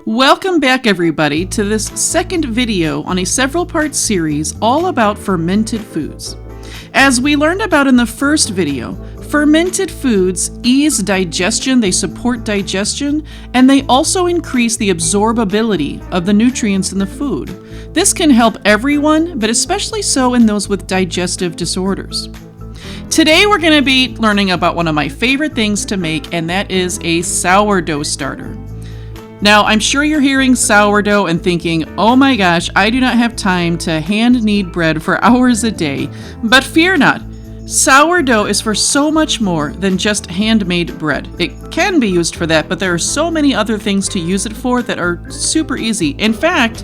Welcome back, everybody, to this second video on a several-part series all about fermented foods. As we learned about in the first video, fermented foods ease digestion, they support digestion, and they also increase the absorbability of the nutrients in the food. This can help everyone, but especially so in those with digestive disorders. Today we're going to be learning about one of my favorite things to make, and that is a sourdough starter. Now, I'm sure you're hearing sourdough and thinking, oh my gosh, I do not have time to hand knead bread for hours a day. But fear not, sourdough is for so much more than just handmade bread. It can be used for that, but there are so many other things to use it for that are super easy. In fact,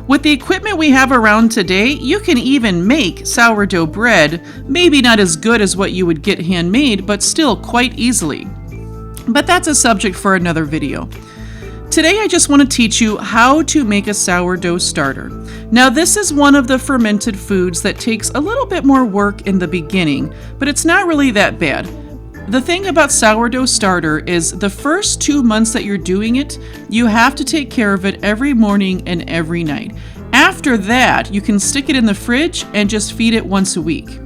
with the equipment we have around today, you can even make sourdough bread, maybe not as good as what you would get handmade, but still quite easily. But that's a subject for another video. Today I just want to teach you how to make a sourdough starter. Now this is one of the fermented foods that takes a little bit more work in the beginning, but it's not really that bad. The thing about sourdough starter is the first 2 months that you're doing it, you have to take care of it every morning and every night. After that, you can stick it in the fridge and just feed it once a week.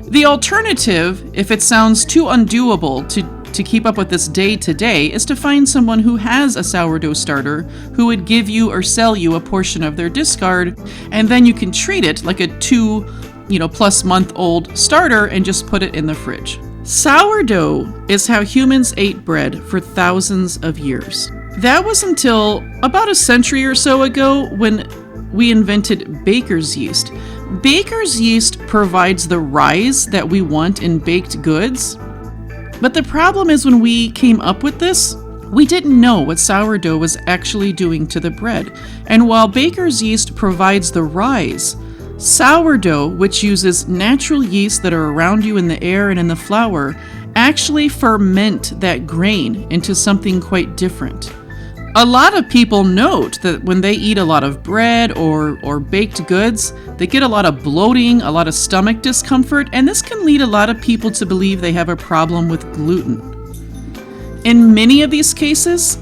The alternative, if it sounds too undoable to keep up with this day to day, is to find someone who has a sourdough starter who would give you or sell you a portion of their discard, and then you can treat it like a 2+ month old starter and just put it in the fridge. Sourdough is how humans ate bread for thousands of years. That was until about a century or so ago when we invented baker's yeast. Baker's yeast provides the rise that we want in baked goods. But the problem is when we came up with this, we didn't know what sourdough was actually doing to the bread. And while baker's yeast provides the rise, sourdough, which uses natural yeast that are around you in the air and in the flour, actually ferment that grain into something quite different. A lot of people note that when they eat a lot of bread or baked goods, they get a lot of bloating, a lot of stomach discomfort, and this can lead a lot of people to believe they have a problem with gluten. In many of these cases,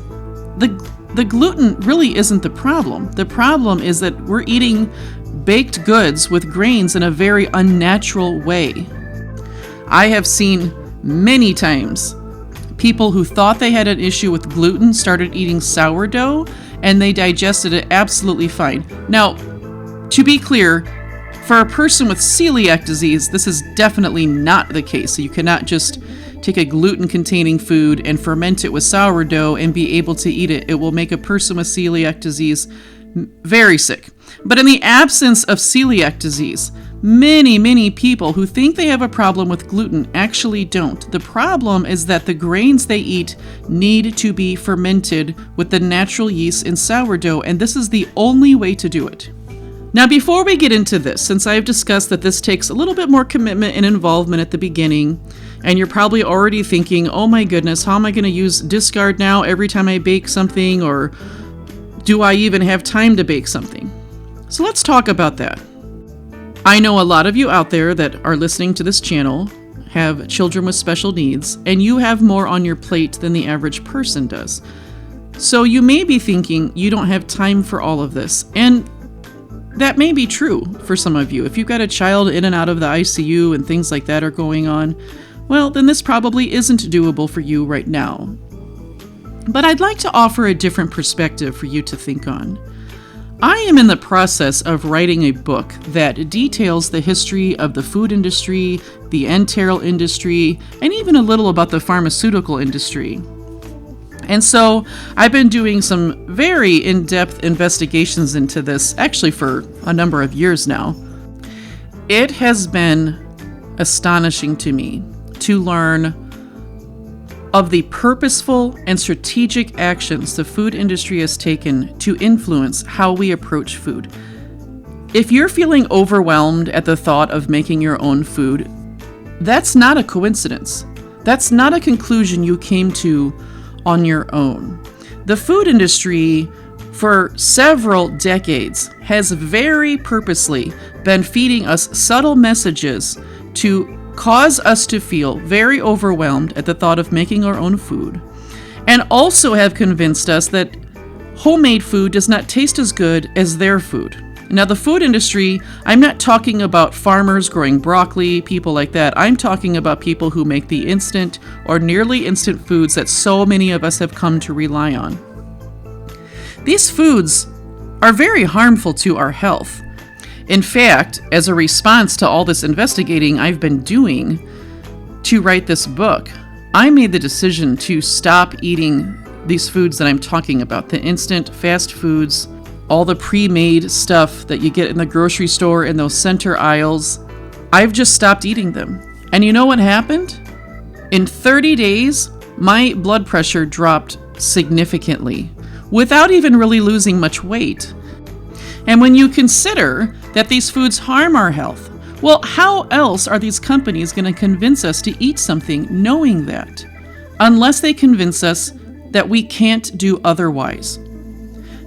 the gluten really isn't the problem. The problem is that we're eating baked goods with grains in a very unnatural way. I have seen many times people who thought they had an issue with gluten started eating sourdough, and they digested it absolutely fine. Now, to be clear, for a person with celiac disease, this is definitely not the case. So you cannot just take a gluten-containing food and ferment it with sourdough and be able to eat it. It will make a person with celiac disease very sick. But in the absence of celiac disease, many people who think they have a problem with gluten actually don't. The problem is that the grains they eat need to be fermented with the natural yeast in sourdough, and this is the only way to do it. Now, before we get into this, since I've discussed that this takes a little bit more commitment and involvement at the beginning, and you're probably already thinking, oh my goodness, how am I going to use discard now every time I bake something, or do I even have time to bake something? So let's talk about that. I know a lot of you out there that are listening to this channel have children with special needs, and you have more on your plate than the average person does. So you may be thinking you don't have time for all of this, and that may be true for some of you. If you've got a child in and out of the ICU and things like that are going on, well, then this probably isn't doable for you right now. But I'd like to offer a different perspective for you to think on. I am in the process of writing a book that details the history of the food industry, the enteral industry, and even a little about the pharmaceutical industry. And so I've been doing some very in-depth investigations into this, actually for a number of years now. It has been astonishing to me to learn of the purposeful and strategic actions the food industry has taken to influence how we approach food. If you're feeling overwhelmed at the thought of making your own food, that's not a coincidence. That's not a conclusion you came to on your own. The food industry, for several decades, has very purposely been feeding us subtle messages to cause us to feel very overwhelmed at the thought of making our own food, and also have convinced us that homemade food does not taste as good as their food. Now, the food industry, I'm not talking about farmers growing broccoli, people like that. I'm talking about people who make the instant or nearly instant foods that so many of us have come to rely on. These foods are very harmful to our health. In fact, as a response to all this investigating I've been doing to write this book, I made the decision to stop eating these foods that I'm talking about, the instant fast foods, all the pre-made stuff that you get in the grocery store in those center aisles. I've just stopped eating them. And you know what happened? In 30 days, my blood pressure dropped significantly without even really losing much weight. And when you consider that these foods harm our health, well, how else are these companies going to convince us to eat something knowing that? Unless they convince us that we can't do otherwise.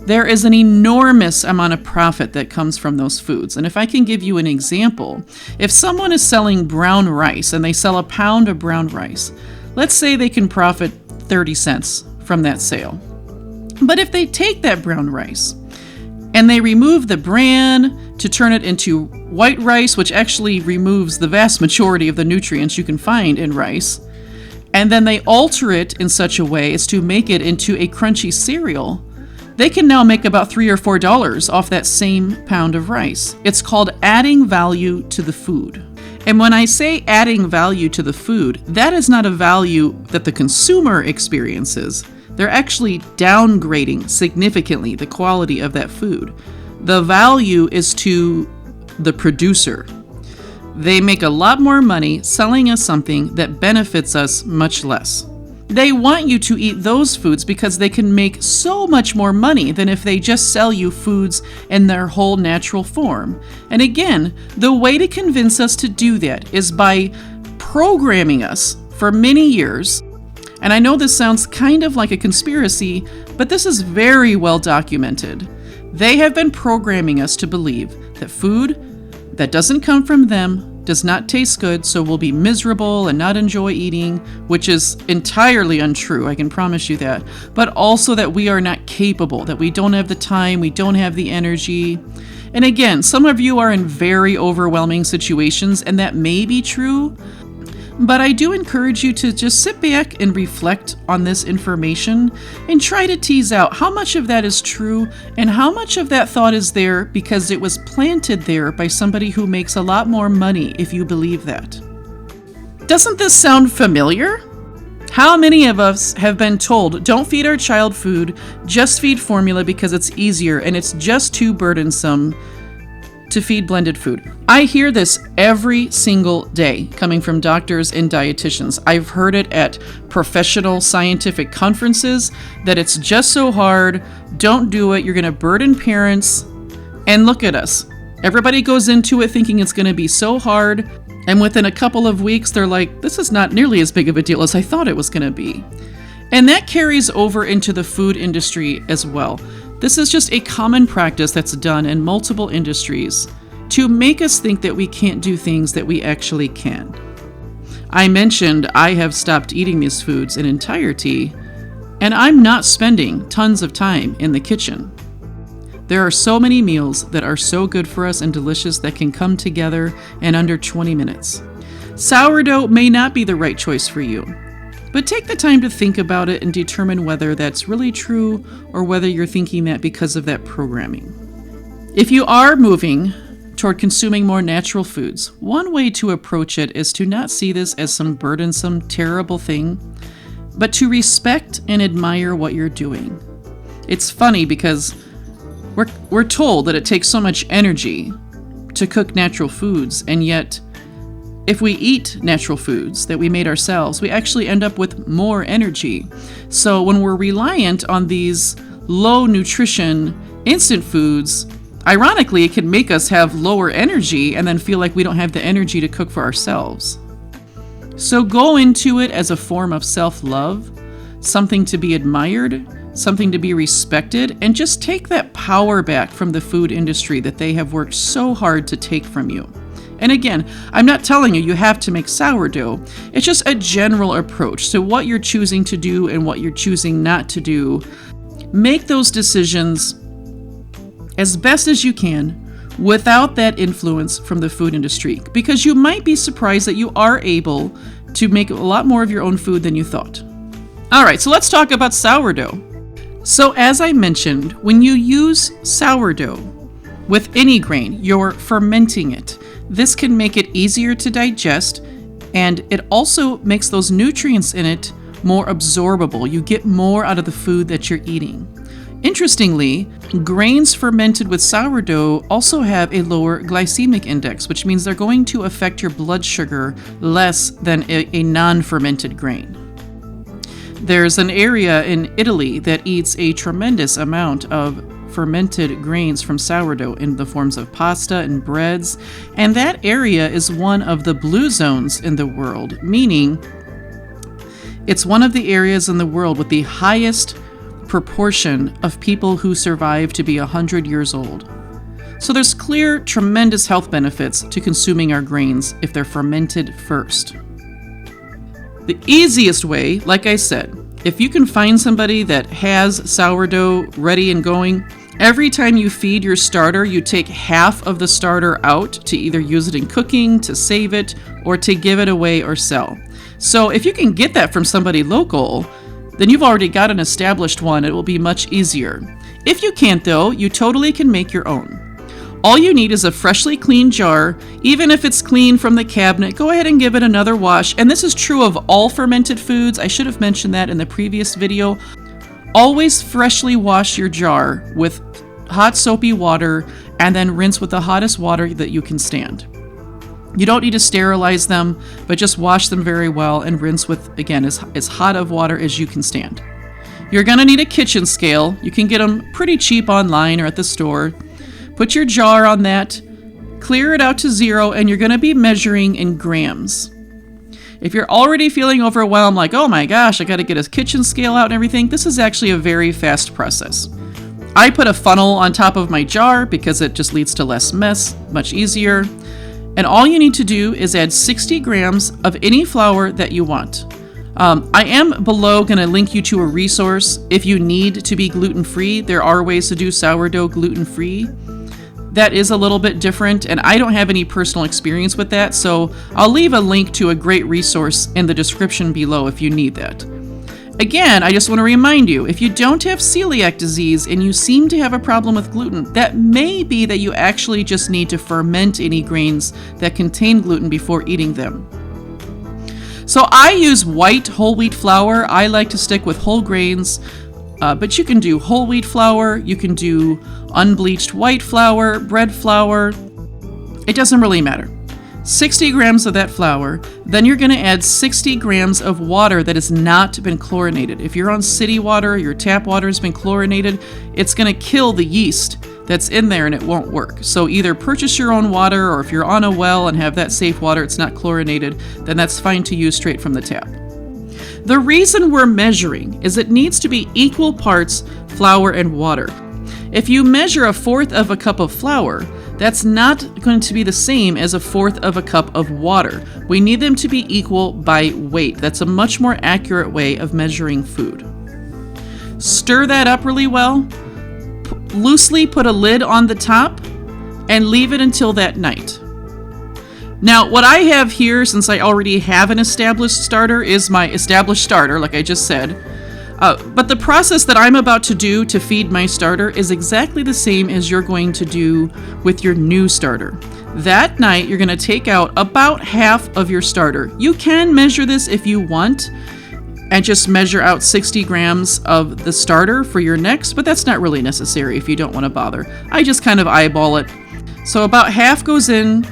There is an enormous amount of profit that comes from those foods. And if I can give you an example, if someone is selling brown rice and they sell a pound of brown rice, let's say they can profit 30 cents from that sale. But if they take that brown rice and they remove the bran to turn it into white rice, which actually removes the vast majority of the nutrients you can find in rice, and then they alter it in such a way as to make it into a crunchy cereal, they can now make about $3 or $4 off that same pound of rice. It's called adding value to the food. And when I say adding value to the food, that is not a value that the consumer experiences. They're actually downgrading significantly the quality of that food. The value is to the producer. They make a lot more money selling us something that benefits us much less. They want you to eat those foods because they can make so much more money than if they just sell you foods in their whole natural form. And again, the way to convince us to do that is by programming us for many years. And I know this sounds kind of like a conspiracy, but this is very well documented. They have been programming us to believe that food that doesn't come from them does not taste good, so we'll be miserable and not enjoy eating, which is entirely untrue, I can promise you that. But also that we are not capable, that we don't have the time, we don't have the energy. And again, some of you are in very overwhelming situations, and that may be true. But I do encourage you to just sit back and reflect on this information and try to tease out how much of that is true and how much of that thought is there because it was planted there by somebody who makes a lot more money if you believe that. Doesn't this sound familiar? How many of us have been told, don't feed our child food, just feed formula because it's easier and it's just too burdensome to feed blended food? I hear this every single day coming from doctors and dietitians. I've heard it at professional scientific conferences that it's just so hard, don't do it, you're going to burden parents. And look at us. Everybody goes into it thinking it's going to be so hard, and within a couple of weeks they're like, this is not nearly as big of a deal as I thought it was going to be. And that carries over into the food industry as well. This is just a common practice that's done in multiple industries to make us think that we can't do things that we actually can. I mentioned I have stopped eating these foods in entirety, and I'm not spending tons of time in the kitchen. There are so many meals that are so good for us and delicious that can come together in under 20 minutes. Sourdough may not be the right choice for you, but take the time to think about it and determine whether that's really true or whether you're thinking that because of that programming. If you are moving toward consuming more natural foods, one way to approach it is to not see this as some burdensome, terrible thing, but to respect and admire what you're doing. It's funny because we're told that it takes so much energy to cook natural foods, and yet if we eat natural foods that we made ourselves, we actually end up with more energy. So when we're reliant on these low nutrition instant foods, ironically, it can make us have lower energy and then feel like we don't have the energy to cook for ourselves. So go into it as a form of self-love, something to be admired, something to be respected, and just take that power back from the food industry that they have worked so hard to take from you. And again, I'm not telling you have to make sourdough. It's just a general approach to what you're choosing to do and what you're choosing not to do. Make those decisions as best as you can without that influence from the food industry, because you might be surprised that you are able to make a lot more of your own food than you thought. All right, so let's talk about sourdough. So as I mentioned, when you use sourdough with any grain, you're fermenting it. This can make it easier to digest, and it also makes those nutrients in it more absorbable. You get more out of the food that you're eating. Interestingly, grains fermented with sourdough also have a lower glycemic index, which means they're going to affect your blood sugar less than a non-fermented grain. There's an area in Italy that eats a tremendous amount of fermented grains from sourdough in the forms of pasta and breads, and that area is one of the blue zones in the world, meaning it's one of the areas in the world with the highest proportion of people who survive to be 100 years old. So there's clear, tremendous health benefits to consuming our grains if they're fermented first. The easiest way, like I said, if you can find somebody that has sourdough ready and going, every time you feed your starter, you take half of the starter out to either use it in cooking, to save it, or to give it away or sell. So if you can get that from somebody local, then you've already got an established one. It will be much easier. If you can't though, you totally can make your own. All you need is a freshly cleaned jar. Even if it's clean from the cabinet, go ahead and give it another wash. And this is true of all fermented foods. I should have mentioned that in the previous video. Always freshly wash your jar with hot soapy water and then rinse with the hottest water that you can stand. You don't need to sterilize them, but just wash them very well and rinse with, again, as hot of water as you can stand. You're going to need a kitchen scale. You can get them pretty cheap online or at the store. Put your jar on that, clear it out to 0, and you're going to be measuring in grams. If you're already feeling overwhelmed, like, oh my gosh, I got to get a kitchen scale out and everything, this is actually a very fast process. I put a funnel on top of my jar because it just leads to less mess, much easier. And all you need to do is add 60 grams of any flour that you want. I am below going to link you to a resource if you need to be gluten-free. There are ways to do sourdough gluten-free. That is a little bit different, and I don't have any personal experience with that, so I'll leave a link to a great resource in the description below if you need that. Again, I just want to remind you, if you don't have celiac disease and you seem to have a problem with gluten, that may be that you actually just need to ferment any grains that contain gluten before eating them. So I use white whole wheat flour. I like to stick with whole grains, but you can do whole wheat flour, you can do unbleached white flour, bread flour. It doesn't really matter. 60 grams of that flour, then you're going to add 60 grams of water that has not been chlorinated. If you're on city water, your tap water has been chlorinated, it's going to kill the yeast that's in there and it won't work. So either purchase your own water, or if you're on a well and have that safe water, it's not chlorinated, then that's fine to use straight from the tap. The reason we're measuring is it needs to be equal parts flour and water. If you measure 1/4 of a cup of flour, that's not going to be the same as 1/4 of a cup of water. We need them to be equal by weight. That's a much more accurate way of measuring food. Stir that up really well. Loosely put a lid on the top and leave it until that night. Now, what I have here, since I already have an established starter, is my established starter, like I just said. But the process that I'm about to do to feed my starter is exactly the same as you're going to do with your new starter. That night, you're going to take out about half of your starter. You can measure this if you want and just measure out 60 grams of the starter for your next, but that's not really necessary if you don't want to bother. I just kind of eyeball it. So about half goes in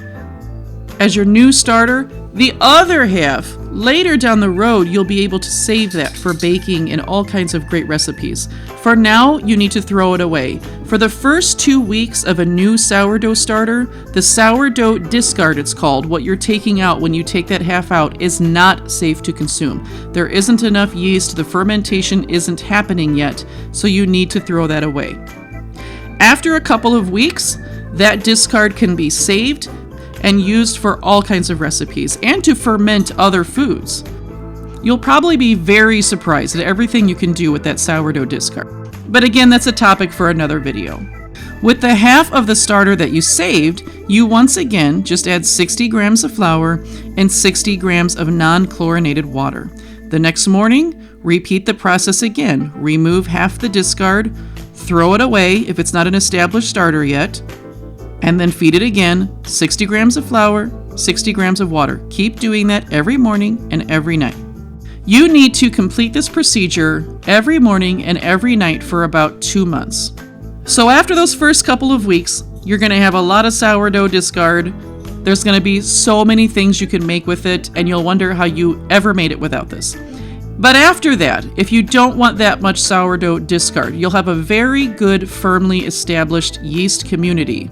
as your new starter. The other half, later down the road, you'll be able to save that for baking and all kinds of great recipes. For now, you need to throw it away. For the first 2 weeks of a new sourdough starter, the sourdough discard, it's called, what you're taking out when you take that half out, is not safe to consume. There isn't enough yeast, the fermentation isn't happening yet, so you need to throw that away. After a couple of weeks, that discard can be saved and used for all kinds of recipes and to ferment other foods. You'll probably be very surprised at everything you can do with that sourdough discard. But again, that's a topic for another video. With the half of the starter that you saved, you once again just add 60 grams of flour and 60 grams of non-chlorinated water. The next morning, repeat the process again. Remove half the discard, throw it away if it's not an established starter yet, and then feed it again, 60 grams of flour, 60 grams of water. Keep doing that every morning and every night. You need to complete this procedure every morning and every night for about 2 months. So after those first couple of weeks, you're going to have a lot of sourdough discard. There's going to be so many things you can make with it, and you'll wonder how you ever made it without this. But after that, if you don't want that much sourdough discard, you'll have a very good, firmly established yeast community.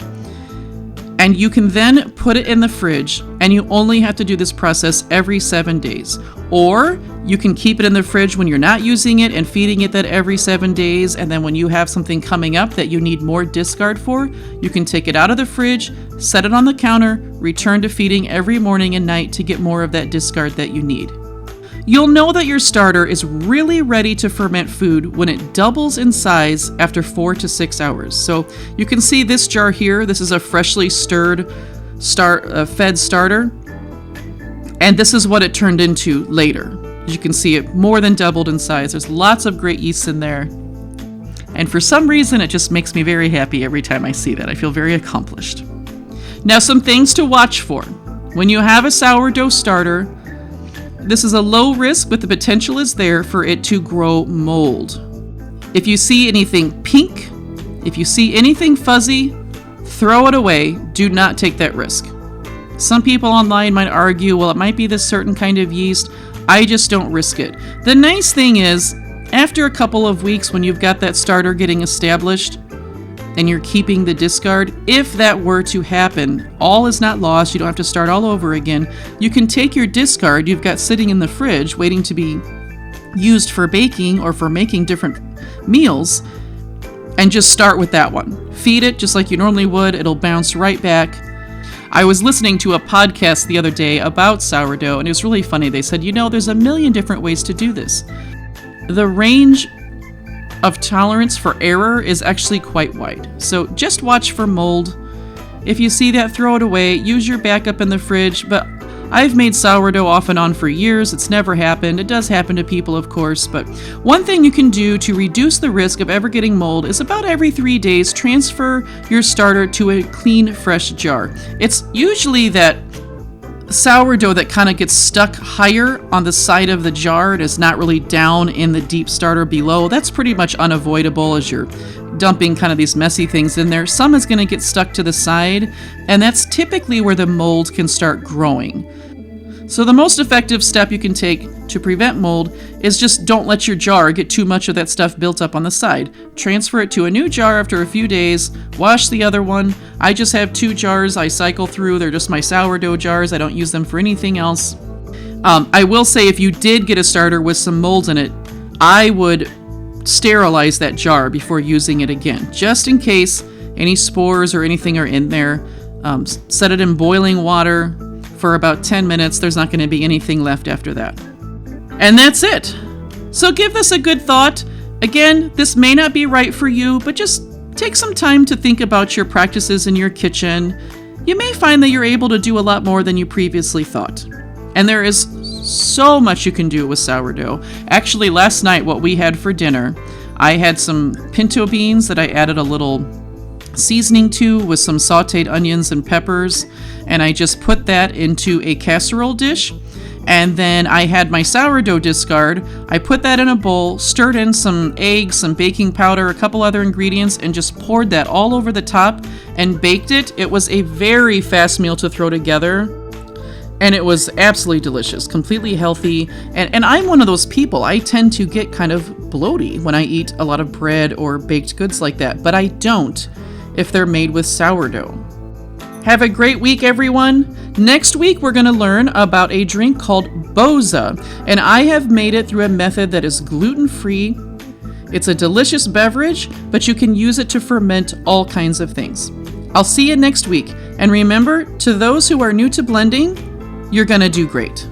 And you can then put it in the fridge, and you only have to do this process every 7 days. Or you can keep it in the fridge when you're not using it and feeding it that every 7 days, and then when you have something coming up that you need more discard for, you can take it out of the fridge, set it on the counter, return to feeding every morning and night to get more of that discard that you need. You'll know that your starter is really ready to ferment food when it doubles in size after 4 to 6 hours. So you can see this jar here. This is a freshly stirred fed starter. And this is what it turned into later. As you can see, it more than doubled in size. There's lots of great yeast in there. And for some reason, it just makes me very happy every time I see that. I feel very accomplished. Now, some things to watch for. When you have a sourdough starter, this is a low risk, but the potential is there for it to grow mold. If you see anything pink, if you see anything fuzzy, throw it away. Do not take that risk. Some people online might argue, well, it might be this certain kind of yeast. I just don't risk it. The nice thing is, after a couple of weeks when you've got that starter getting established and you're keeping the discard, if that were to happen, all is not lost. You don't have to start all over again. You can take your discard you've got sitting in the fridge waiting to be used for baking or for making different meals and just start with that one. Feed it just like you normally would. It'll bounce right back. I was listening to a podcast the other day about sourdough, and it was really funny. They said, there's a million different ways to do this. The range of tolerance for error is actually quite wide. So just watch for mold. If you see that, throw it away. Use your backup in the fridge. But I've made sourdough off and on for years. It's never happened. It does happen to people, of course. But one thing you can do to reduce the risk of ever getting mold is about every 3 days, transfer your starter to a clean, fresh jar. It's usually that sourdough that kind of gets stuck higher on the side of the jar. It is not really down in the deep starter below. That's pretty much unavoidable as you're dumping kind of these messy things in there. Some is going to get stuck to the side, and that's typically where the mold can start growing. So the most effective step you can take to prevent mold is just don't let your jar get too much of that stuff built up on the side. Transfer it to a new jar after a few days, wash the other one. I just have 2 jars I cycle through. They're just my sourdough jars. I don't use them for anything else. I will say if you did get a starter with some mold in it, I would sterilize that jar before using it again, just in case any spores or anything are in there. Set it in boiling water for about 10 minutes. There's not going to be anything left after that. And that's it. So give this a good thought. Again, this may not be right for you, but just take some time to think about your practices in your kitchen. You may find that you're able to do a lot more than you previously thought. And there is so much you can do with sourdough. Actually, last night, what we had for dinner, I had some pinto beans that I added a little seasoning to with some sauteed onions and peppers, and I just put that into a casserole dish. And then I had my sourdough discard. I put that in a bowl, stirred in some eggs, some baking powder, a couple other ingredients, and just poured that all over the top and baked it. It was a very fast meal to throw together. And it was absolutely delicious, completely healthy. And I'm one of those people, I tend to get kind of bloaty when I eat a lot of bread or baked goods like that, but I don't if they're made with sourdough. Have a great week, everyone. Next week, we're going to learn about a drink called boza, and I have made it through a method that is gluten-free. It's a delicious beverage, but you can use it to ferment all kinds of things. I'll see you next week. And remember, to those who are new to blending, you're going to do great.